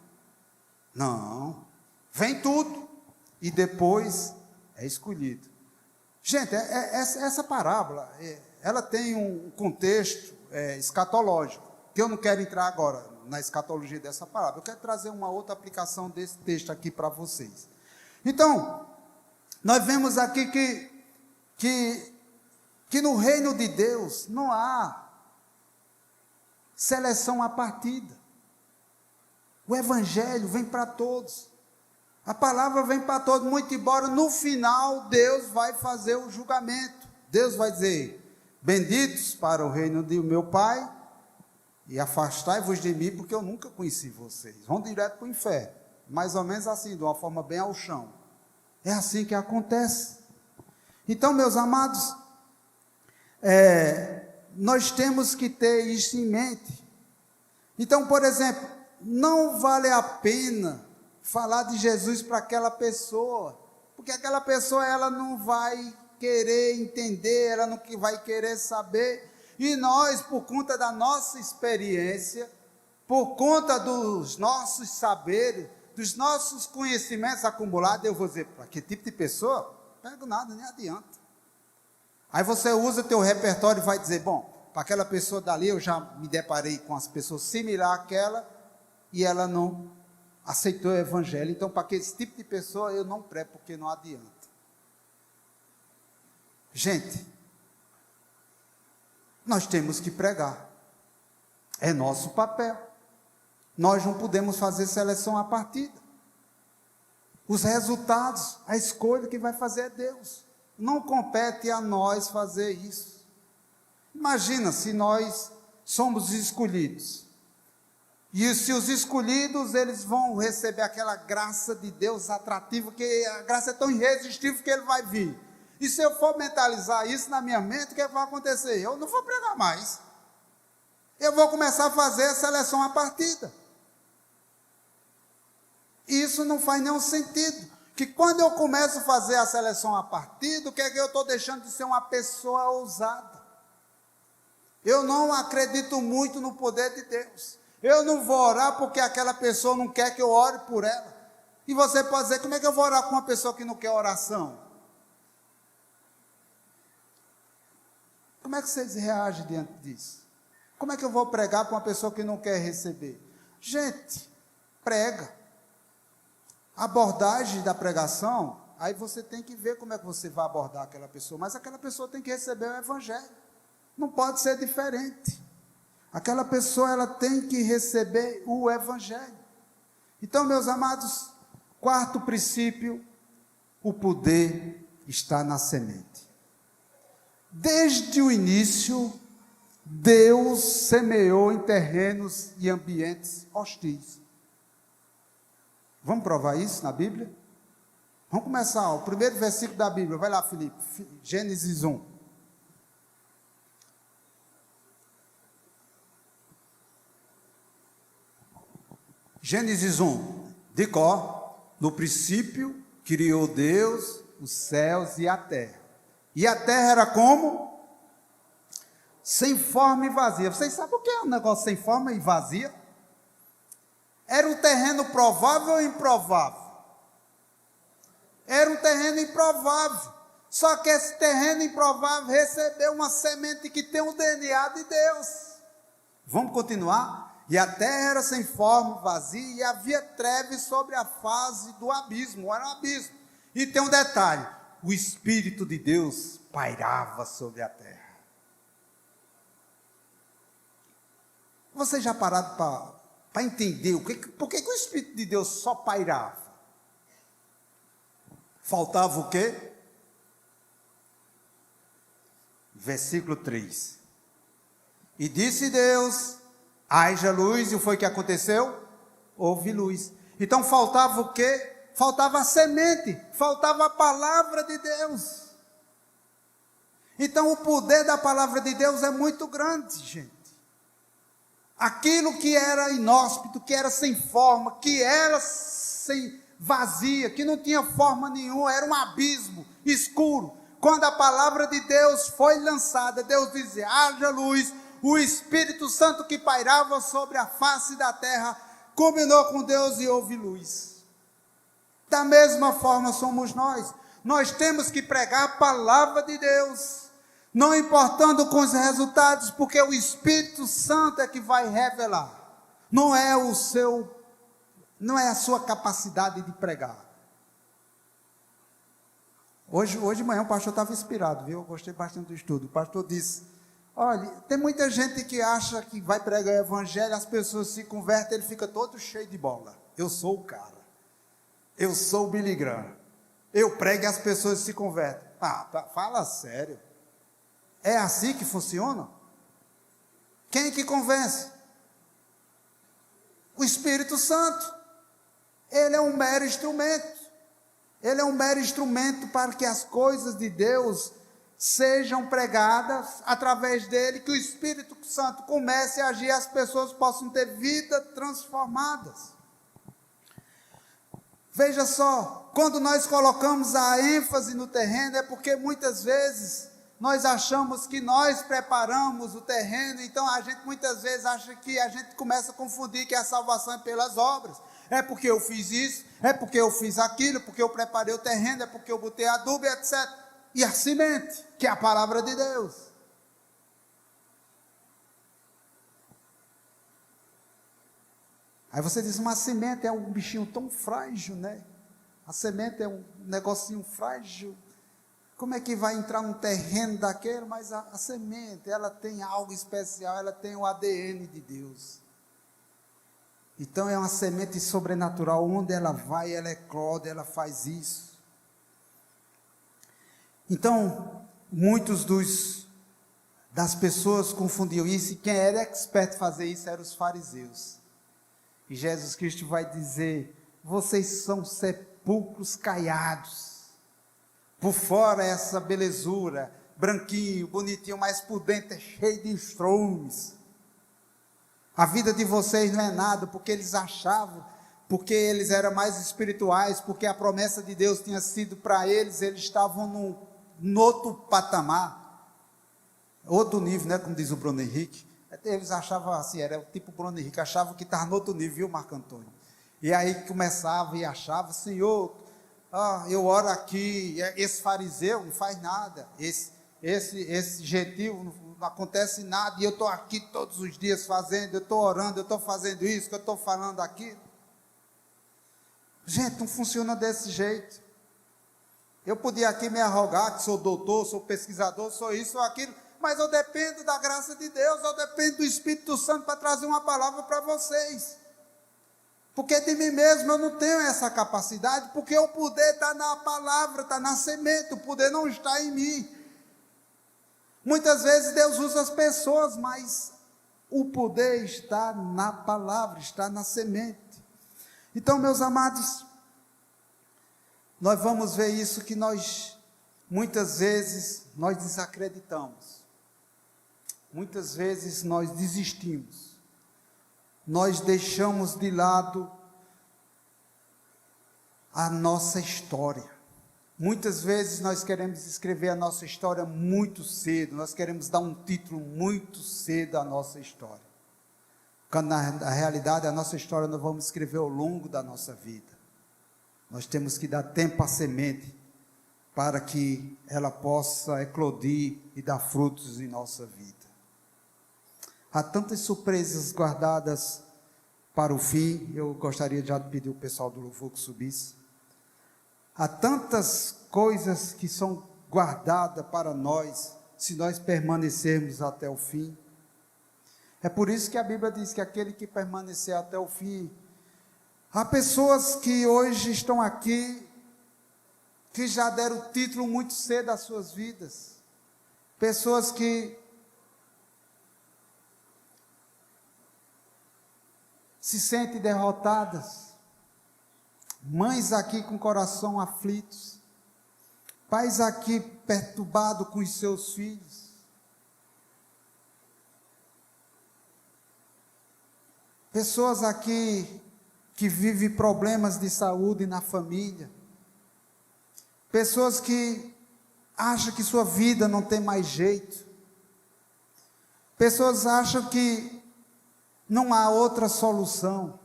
Speaker 1: Não, vem tudo, e depois é escolhido. Gente, essa parábola, ela tem um contexto escatológico, que eu não quero entrar agora na escatologia dessa parábola. Eu quero trazer uma outra aplicação desse texto aqui para vocês. Então, nós vemos aqui que no reino de Deus não há seleção à partida. O evangelho vem para todos. A palavra vem para todos, muito embora no final Deus vai fazer o julgamento. Deus vai dizer, benditos para o reino do meu Pai, e afastai-vos de mim, porque eu nunca conheci vocês. Vão direto para o inferno. Mais ou menos assim, de uma forma bem ao chão. É assim que acontece. Então, meus amados, nós temos que ter isso em mente. Então, por exemplo, não vale a pena falar de Jesus para aquela pessoa, porque aquela pessoa ela não vai querer entender, ela não vai querer saber. E nós, por conta da nossa experiência, por conta dos nossos saberes, dos nossos conhecimentos acumulados, eu vou dizer, para que tipo de pessoa? Não pego nada, nem adianta. Aí você usa o teu repertório e vai dizer, bom, para aquela pessoa dali, eu já me deparei com as pessoas similares àquela, e ela não aceitou o evangelho, então para esse tipo de pessoa eu não prego, porque não adianta. Gente, nós temos que pregar, é nosso papel, nós não podemos fazer seleção à partida, os resultados, a escolha que vai fazer é Deus, não compete a nós fazer isso. Imagina se nós somos escolhidos, E se os escolhidos, eles vão receber aquela graça de Deus atrativa, que a graça é tão irresistível que ele vai vir. E se eu for mentalizar isso na minha mente, o que vai acontecer? Eu não vou pregar mais. Eu vou começar a fazer a seleção à partida. E isso não faz nenhum sentido. Que quando eu começo a fazer a seleção à partida, o que é que eu estou deixando de ser uma pessoa ousada? Eu não acredito muito no poder de Deus. Eu não vou orar porque aquela pessoa não quer que eu ore por ela. E você pode dizer, como é que eu vou orar com uma pessoa que não quer oração? Como é que vocês reagem diante disso? Como é que eu vou pregar para uma pessoa que não quer receber? Gente, prega. A abordagem da pregação, aí você tem que ver como é que você vai abordar aquela pessoa. Mas aquela pessoa tem que receber o evangelho. Não pode ser diferente. Aquela pessoa, ela tem que receber o evangelho. Então, meus amados, quarto princípio, o poder está na semente. Desde o início, Deus semeou em terrenos e ambientes hostis. Vamos provar isso na Bíblia? Vamos começar, o primeiro versículo da Bíblia. Vai lá, Felipe, Gênesis 1. Gênesis 1, de Có, no princípio criou Deus os céus e a terra. E a terra era como? Sem forma e vazia. Vocês sabem o que é um negócio sem forma e vazia? Era um terreno provável ou improvável? Era um terreno improvável. Só que esse terreno improvável recebeu uma semente que tem o DNA de Deus. Vamos continuar? E a terra era sem forma, vazia, e havia trevas sobre a face do abismo. Era um abismo. E tem um detalhe: o Espírito de Deus pairava sobre a terra. Vocês já pararam para entender por que o Espírito de Deus só pairava? Faltava o quê? Versículo 3. E disse Deus: haja luz, e foi o que aconteceu? Houve luz. Então faltava o quê? Faltava a semente, faltava a palavra de Deus. Então o poder da palavra de Deus é muito grande, gente. Aquilo que era inóspito, que era sem forma, que era sem vazia, que não tinha forma nenhuma, era um abismo escuro. Quando a palavra de Deus foi lançada, Deus dizia: haja luz. O Espírito Santo que pairava sobre a face da terra combinou com Deus e houve luz. Da mesma forma somos nós. Nós temos que pregar a palavra de Deus, não importando com os resultados, porque o Espírito Santo é que vai revelar. Não é a sua capacidade de pregar. Hoje de manhã o pastor estava inspirado, viu? Eu gostei bastante do estudo. O pastor disse: olha, tem muita gente que acha que vai pregar o evangelho, as pessoas se convertem, ele fica todo cheio de bola. Eu sou o cara. Eu sou o Billy Graham. Eu prego e as pessoas se convertem. Fala sério. É assim que funciona? Quem que convence? O Espírito Santo. Ele é um mero instrumento. Ele é um mero instrumento para que as coisas de Deus sejam pregadas através dele, que o Espírito Santo comece a agir e as pessoas possam ter vidas transformadas. Veja só, quando nós colocamos a ênfase no terreno, é porque muitas vezes nós achamos que nós preparamos o terreno, então a gente muitas vezes acha que a gente começa a confundir que a salvação é pelas obras. É porque eu fiz isso, é porque eu fiz aquilo, porque eu preparei o terreno, é porque eu botei adubo, etc. E a semente, que é a palavra de Deus. Aí você diz, uma semente é um bichinho tão frágil, né? A semente é um negocinho frágil. Como é que vai entrar num terreno daquele? Mas a semente, ela tem algo especial, ela tem o ADN de Deus. Então é uma semente sobrenatural, onde ela vai, ela eclode, ela faz isso. Então, muitos das pessoas confundiam isso, e quem era expert em fazer isso eram os fariseus. E Jesus Cristo vai dizer: vocês são sepulcros caiados. Por fora é essa belezura, branquinho, bonitinho, mas por dentro é cheio de estrumes. A vida de vocês não é nada, porque eles achavam, porque eles eram mais espirituais, porque a promessa de Deus tinha sido para eles, eles estavam no outro patamar, outro nível, né, como diz o Bruno Henrique. Eles achavam assim, era o tipo Bruno Henrique, achavam que estava no outro nível, viu, Marco Antônio? E aí começava e achava: Senhor, eu oro aqui, esse fariseu não faz nada, esse gentil não acontece nada, e eu estou aqui todos os dias fazendo, eu estou orando, eu estou fazendo isso, que eu estou falando aquilo. Gente, não funciona desse jeito. Eu podia aqui me arrogar que sou doutor, sou pesquisador, sou isso ou aquilo, mas eu dependo da graça de Deus, eu dependo do Espírito Santo para trazer uma palavra para vocês. Porque de mim mesmo eu não tenho essa capacidade, porque o poder está na palavra, está na semente, o poder não está em mim. Muitas vezes Deus usa as pessoas, mas o poder está na palavra, está na semente. Então, meus amados, nós vamos ver isso, que muitas vezes, nós desacreditamos. Muitas vezes nós desistimos. Nós deixamos de lado a nossa história. Muitas vezes nós queremos escrever a nossa história muito cedo, nós queremos dar um título muito cedo à nossa história. Quando na realidade a nossa história nós vamos escrever ao longo da nossa vida. Nós temos que dar tempo à semente para que ela possa eclodir e dar frutos em nossa vida. Há tantas surpresas guardadas para o fim. Eu gostaria já de pedir o pessoal do louvor que subisse. Há tantas coisas que são guardadas para nós, se nós permanecermos até o fim. É por isso que a Bíblia diz que aquele que permanecer até o fim. Há pessoas que hoje estão aqui, que já deram título muito cedo às suas vidas. Pessoas que se sentem derrotadas. Mães aqui com coração aflitos. Pais aqui perturbados com os seus filhos. Pessoas aqui que vivem problemas de saúde na família. Pessoas que acham que sua vida não tem mais jeito. Pessoas acham que não há outra solução.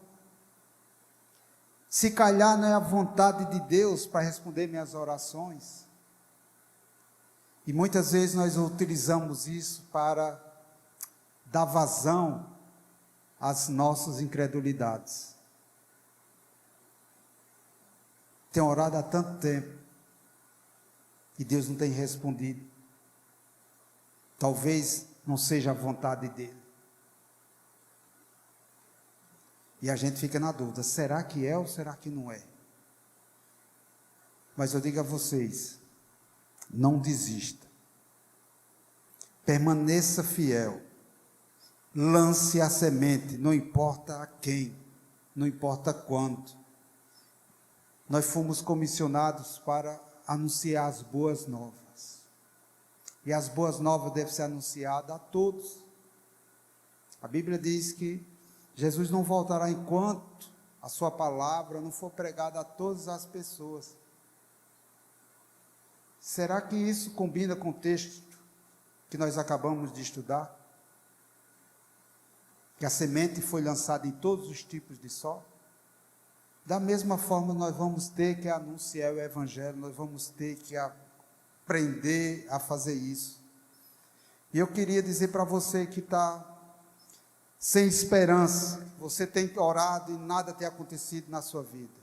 Speaker 1: Se calhar não é a vontade de Deus para responder minhas orações. E muitas vezes nós utilizamos isso para dar vazão às nossas incredulidades. Tenho orado há tanto tempo e Deus não tem respondido. Talvez não seja a vontade dele. E a gente fica na dúvida, será que é ou será que não é? Mas eu digo a vocês, não desista. Permaneça fiel. Lance a semente, não importa a quem, não importa quanto. Nós fomos comissionados para anunciar as boas novas. E as boas novas devem ser anunciadas a todos. A Bíblia diz que Jesus não voltará enquanto a sua palavra não for pregada a todas as pessoas. Será que isso combina com o texto que nós acabamos de estudar? Que a semente foi lançada em todos os tipos de solo? Da mesma forma, nós vamos ter que anunciar o Evangelho, nós vamos ter que aprender a fazer isso. E eu queria dizer para você que está sem esperança, você tem orado e nada tem acontecido na sua vida.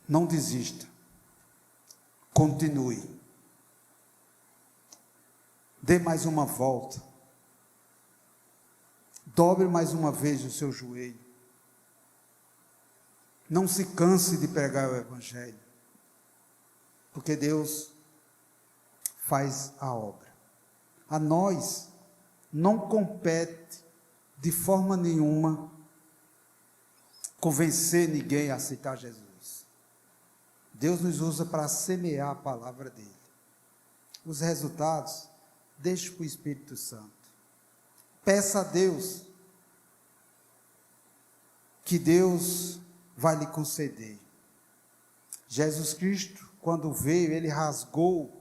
Speaker 1: Não desista. Continue. Dê mais uma volta. Dobre mais uma vez o seu joelho. Não se canse de pregar o Evangelho. Porque Deus faz a obra. A nós não compete de forma nenhuma convencer ninguém a aceitar Jesus. Deus nos usa para semear a palavra dele. Os resultados, deixe para o Espírito Santo. Peça a Deus, que Deus vai lhe conceder. Jesus Cristo, quando veio, ele rasgou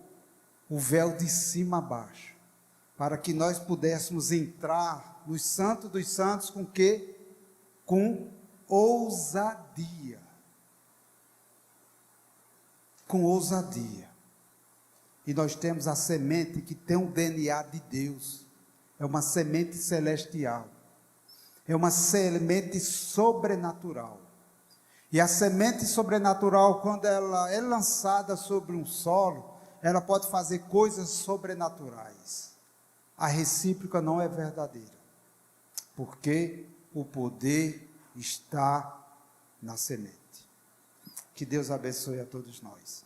Speaker 1: o véu de cima a baixo, para que nós pudéssemos entrar no Santo dos Santos com quê? Com ousadia. Com ousadia. E nós temos a semente que tem o DNA de Deus. É uma semente celestial. É uma semente sobrenatural. E a semente sobrenatural, quando ela é lançada sobre um solo, ela pode fazer coisas sobrenaturais. A recíproca não é verdadeira. Porque o poder está na semente. Que Deus abençoe a todos nós.